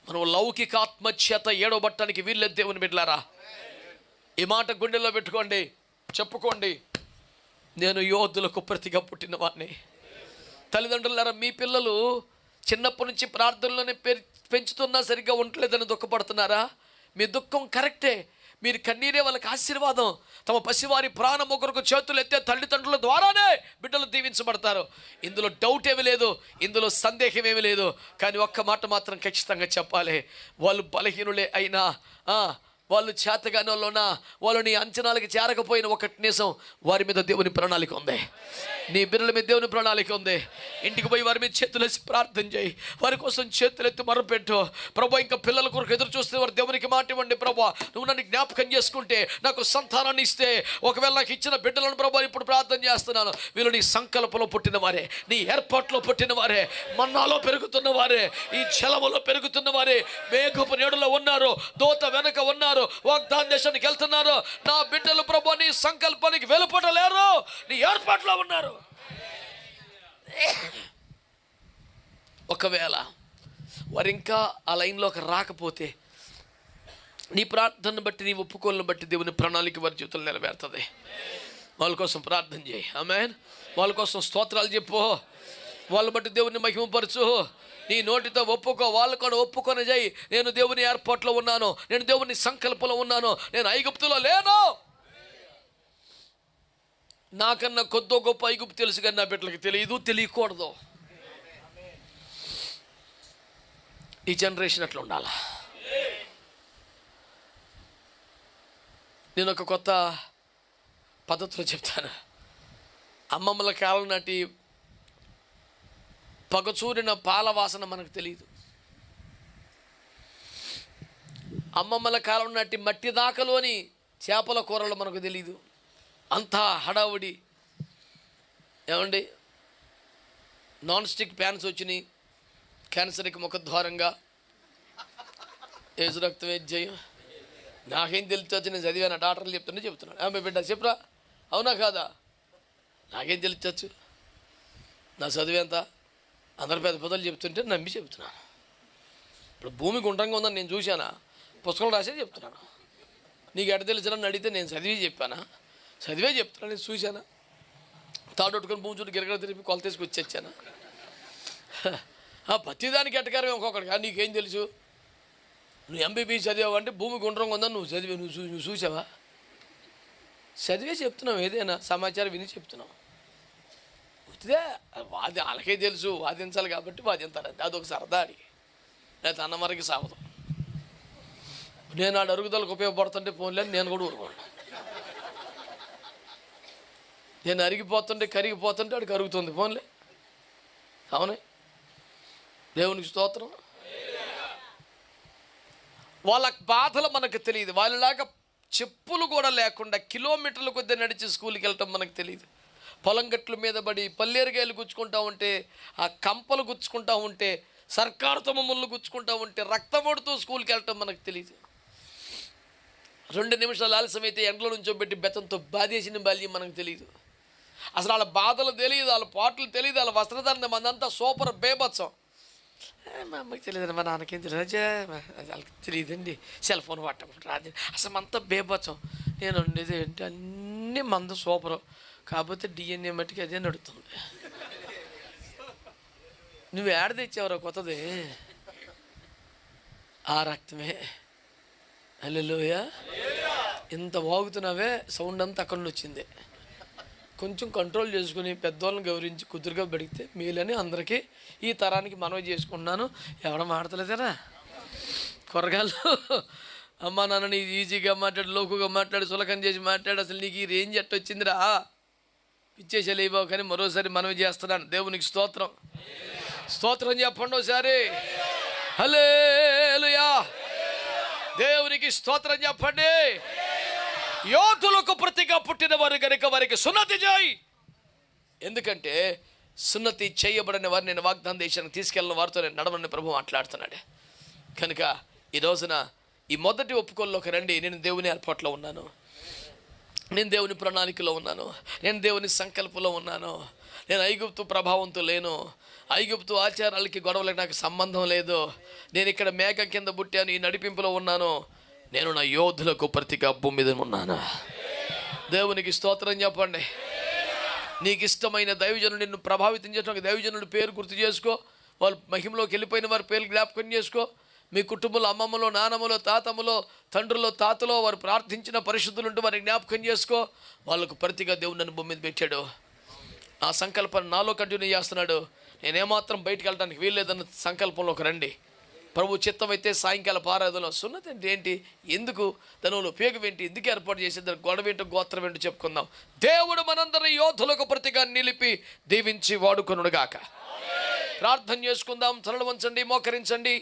మనం లౌకిక ఆత్మహత్యత ఏడవబట్టడానికి వీళ్ళే దేవుని బిడ్డలారా. ఈ మాట గుండెల్లో పెట్టుకోండి, చెప్పుకోండి. నేను యోధులకు ప్రతిగా పుట్టిన వాడిని. తల్లిదండ్రులారా, మీ పిల్లలు చిన్నప్పటి నుంచి ప్రార్థనలోనే పెంచుతున్నా సరిగ్గా ఉండలేదని దుఃఖపడుతున్నారా? మీ దుఃఖం కరెక్టే. మీరు కన్నీరే వాళ్ళకి ఆశీర్వాదం. తమ పసివారి ప్రాణం ఒకరికి చేతులు ఎత్తే తల్లిదండ్రుల ద్వారానే బిడ్డలు దీవించబడతారు. ఇందులో డౌట్ ఏమీ లేదు, ఇందులో సందేహం ఏమీ లేదు. కానీ ఒక్క మాట మాత్రం ఖచ్చితంగా చెప్పాలి, వాళ్ళు బలహీనులే అయినా, వాళ్ళు చేతగాని వాళ్ళున్నా, వాళ్ళు నీ అంచనాలకి చేరకపోయిన ఒక నిజం, వారి మీద దేవుని ప్రణాళిక ఉంది. నీ బిడ్డల మీద దేవుని ప్రణాళిక ఉంది. ఇంటికి పోయి వారి మీద చేతులేసి ప్రార్థన చేయి, వారి కోసం చేతులెత్తి మొరపెట్టు. ప్రభా, ఇంకా పిల్లల కొరకు ఎదురు చూస్తే వారు దేవునికి మాట ఇవ్వండి. ప్రభా, నువ్వు నన్ను జ్ఞాపకం చేసుకుంటే నాకు సంతానాన్ని ఇస్తే, ఒకవేళ నాకు ఇచ్చిన బిడ్డలను ప్రభా ఇప్పుడు ప్రార్థన చేస్తున్నాను, వీళ్ళు నీ సంకల్పంలో పుట్టిన వారే, నీ ఏర్పాట్లో పుట్టిన వారే, మన్నాలో పెరుగుతున్న వారే, ఈ జలములో పెరుగుతున్న వారే, మేఘపు నీడలో ఉన్నారు, దోత వెనక ఉన్నారు, వాగ్దాన దేశానికి వెళ్తున్నారు. నా బిడ్డలు ప్రభు నీ సంకల్పానికి వెలుపడలేరు, నీ ఏర్పాట్లో ఉన్నారు. ఒకవేళ వారు ఇంకా ఆ లైన్లోకి రాకపోతే, నీ ప్రార్థనను బట్టి, నీ ఒప్పుకోలను బట్టి దేవుని ప్రణాళిక వారి జీవితంలో నెరవేరుతుంది. వాళ్ళ కోసం ప్రార్థన చేయి. ఆమేన్. వాళ్ళ కోసం స్తోత్రాలు చెప్పు, వాళ్ళ బట్టి దేవుని మహిమపరచు. నీ నోటితో ఒప్పుకో, వాళ్ళు కూడా ఒప్పుకొని చేయి. నేను దేవుని ఏర్పాట్లో ఉన్నాను, నేను దేవుని సంకల్పంలో ఉన్నాను, నేను ఐగుప్తులో లేను. నాకన్నా కొద్దో గొప్ప ఐగుప్తు తెలుసు కానీ నా బిడ్డలకి తెలియదు, తెలియకూడదు. ఈ జనరేషన్ అట్లా ఉండాలా. నేను ఒక కొత్త పద్ధతిలో చెప్తాను. అమ్మమ్మల కాలం నాటి పగచూరిన పాల వాసన మనకు తెలియదు. అమ్మమ్మల కాలం నాటి మట్టి దాకలోని చేపల కూరలు మనకు తెలియదు. అంతా హడావుడి. ఏమండి, నాన్ స్టిక్ ప్యాన్స్ వచ్చినాయి, క్యాన్సర్కి ముఖద్వారంగా, ఏజు రక్తం జయం. నాకేం తెలుసు, నేను చదివాను, డాక్టర్లు చెప్తున్నాను. ఆమె బిడ్డ చెప్పురా, అవునా కాదా? నాకేం తెలుసు, నా చదివేంత, అందరు పెద్ద పెద్దలు చెప్తుంటే నమ్మి చెప్తున్నాను. ఇప్పుడు భూమి గుండ్రంగా ఉందని నేను చూశానా? పుస్తకం రాసే చెప్తున్నాను. నీకు ఎడ తెలిసినని అడిగితే నేను చదివి చెప్పానా? చదివే చెప్తున్నాను. నేను చూశానా? తాడొట్టుకొని భూమి చుట్టూ గిరగడ తిరిగి కొలత తీసుకు వచ్చానా? ప్రతిదానికి ఎట్టకారం ఒక్కొక్కడికి. నీకేం తెలుసు, నువ్వు ఎంబీబీ చదివావు అంటే భూమి గుండ్రంగా ఉందని నువ్వు చూసావా? చదివే చెప్తున్నావు, ఏదైనా సమాచారం విని చెప్తున్నావు. ఇదే వాళ్ళకే తెలుసు, వాదించాలి కాబట్టి వాదింతారు. అదొక సరదా అడిగి, లేకపోతే అన్నమరికి సాగుతాం. నేను ఆడు అరుగుదలకు ఉపయోగపడుతుంటే పోన్లేదు, నేను కూడా ఊరుకోండి. నేను అరిగిపోతుంటే కరిగిపోతుంటే ఆడికి అరుగుతుంది, పోన్లే. అవునే, దేవునికి స్తోత్రం. వాళ్ళ బాధలు మనకు తెలియదు. వాళ్ళలాగా చెప్పులు కూడా లేకుండా కిలోమీటర్ల కొద్ది నడిచి స్కూల్కి వెళ్ళటం మనకు తెలియదు. పొలం గట్ల మీద పడి పల్లేరుగాయలు గుచ్చుకుంటూ ఉంటే, ఆ కంపలు గుచ్చుకుంటూ ఉంటే, సర్కారుతో ముళ్ళు గుచ్చుకుంటూ ఉంటే, రక్తం పడుతూ స్కూల్కి వెళ్ళటం మనకు తెలియదు. 2 నిమిషాలు ఆలస్యమైతే ఎండలో నుంచో పెట్టి బెత్తంతో బాధేసిన బాల్యం మనకు తెలియదు. అసలు వాళ్ళ బాధలు తెలియదు, వాళ్ళ పాటలు తెలియదు, వాళ్ళ వస్త్రధారణ మనంతా సూపర్ బేబత్సం. మా అమ్మకి తెలియదు, మా నాన్నకేం తెలియదు, వాళ్ళకి తెలియదండి, సెల్ ఫోన్ పట్టడం రాదు, అసలు అంతా బేబత్సం. నేను ఉండేది ఏంటి, అన్నీ మంద సూపరు, కాకపోతే డిఎన్ఏ మట్టికి అదే నడుస్తుంది. నువ్వు ఏడ తెచ్చావురా కొత్తది? ఆ రక్తమే. హల్లెలూయా. ఇంత వాగుతున్నావే, సౌండ్ అంతా అక్కడ నుంచి వచ్చింది. కొంచెం కంట్రోల్ చేసుకుని పెద్దవాళ్ళని గౌరవించి కుదురుగా పెడితే మేలని అందరికీ ఈ తరానికి మనవి చేసుకుంటున్నాను. ఎవడ మాడతలేదరా కూరగాయలు అమ్మ నాన్న నీ ఈజీగా మాట్లాడు, లోకుగా మాట్లాడు, సులకం చేసి మాట్లాడు, అసలు నీకు ఈ రేంజ్ ఎట్టొచ్చిందిరా పిచ్చేసేలేబావు. కానీ మరోసారి మనవి చేస్తున్నాను, దేవునికి స్తోత్రం. స్తోత్రం చెప్పండి ఒకసారి. హల్లెలూయా. దేవునికి స్తోత్రం చెప్పండి. యోధులకు ప్రతిగా పుట్టిన వారు కనుక వారికి సున్నతి చేయి. ఎందుకంటే సున్నతి చేయబడిన వారిని నేను వాగ్దాన దేశానికి తీసుకెళ్ళిన వారితో నేను నడవని ప్రభు మాట్లాడుతున్నాడు. కనుక ఈ రోజున ఈ మొదటి ఒప్పుకోల్లోకి రండి. నేను దేవుని ఏర్పాట్లో ఉన్నాను, నేను దేవుని ప్రణాళికలో ఉన్నాను, నేను దేవుని సంకల్పంలో ఉన్నాను. నేను ఐగుప్తు ప్రభావంతో లేను, ఐగుప్తు ఆచారాలకి గొడవలకి నాకు సంబంధం లేదు. నేను ఇక్కడ మేఘం కింద పుట్టాను, ఈ నడిపింపులో ఉన్నాను. నేను నా యోధులకు ప్రతిగా భూమి మీద ఉన్నాను. దేవునికి స్తోత్రం చెప్పండి. నీకు ఇష్టమైన దైవజనుడు నిన్ను ప్రభావితం చేయడానికి దైవజనుడి పేరు గుర్తు చేసుకో. వాళ్ళు మహిమలోకి వెళ్ళిపోయిన వారి పేరు జ్ఞాపకం చేసుకో. మీ కుటుంబంలో అమ్మమ్మలో, నానమ్మలో, తాతమ్మలో, తండ్రులో, తాతలో వారు ప్రార్థించిన పరిశుద్ధులు ఉంటూ వారిని జ్ఞాపకం చేసుకో. వాళ్ళకు ప్రతిగా దేవుడు నన్ను భూమి మీద పెట్టాడు. ఆ సంకల్పాన్ని నాలో కంటిన్యూ చేస్తున్నాడు. నేనేమాత్రం బయటకు వెళ్ళడానికి వీల్లేదన్న సంకల్పంలోకి రండి. ప్రభు చిత్తం అయితే సాయంకాల ఆరాధనలో సున్నతి అంటే ఏంటి, ఎందుకు దానిలో ఉపయోగం ఏంటి, ఎందుకు ఏర్పాటు చేసి దాని గొడవ ఏంటో గోత్రం ఏంటో చెప్పుకుందాం. దేవుడు మనందరి యోధులకు ప్రతిగా నిలిపి దీవించి వాడుకొనుగాక. ప్రార్థన చేసుకుందాం. తలలు వంచండి, మోకరించండి.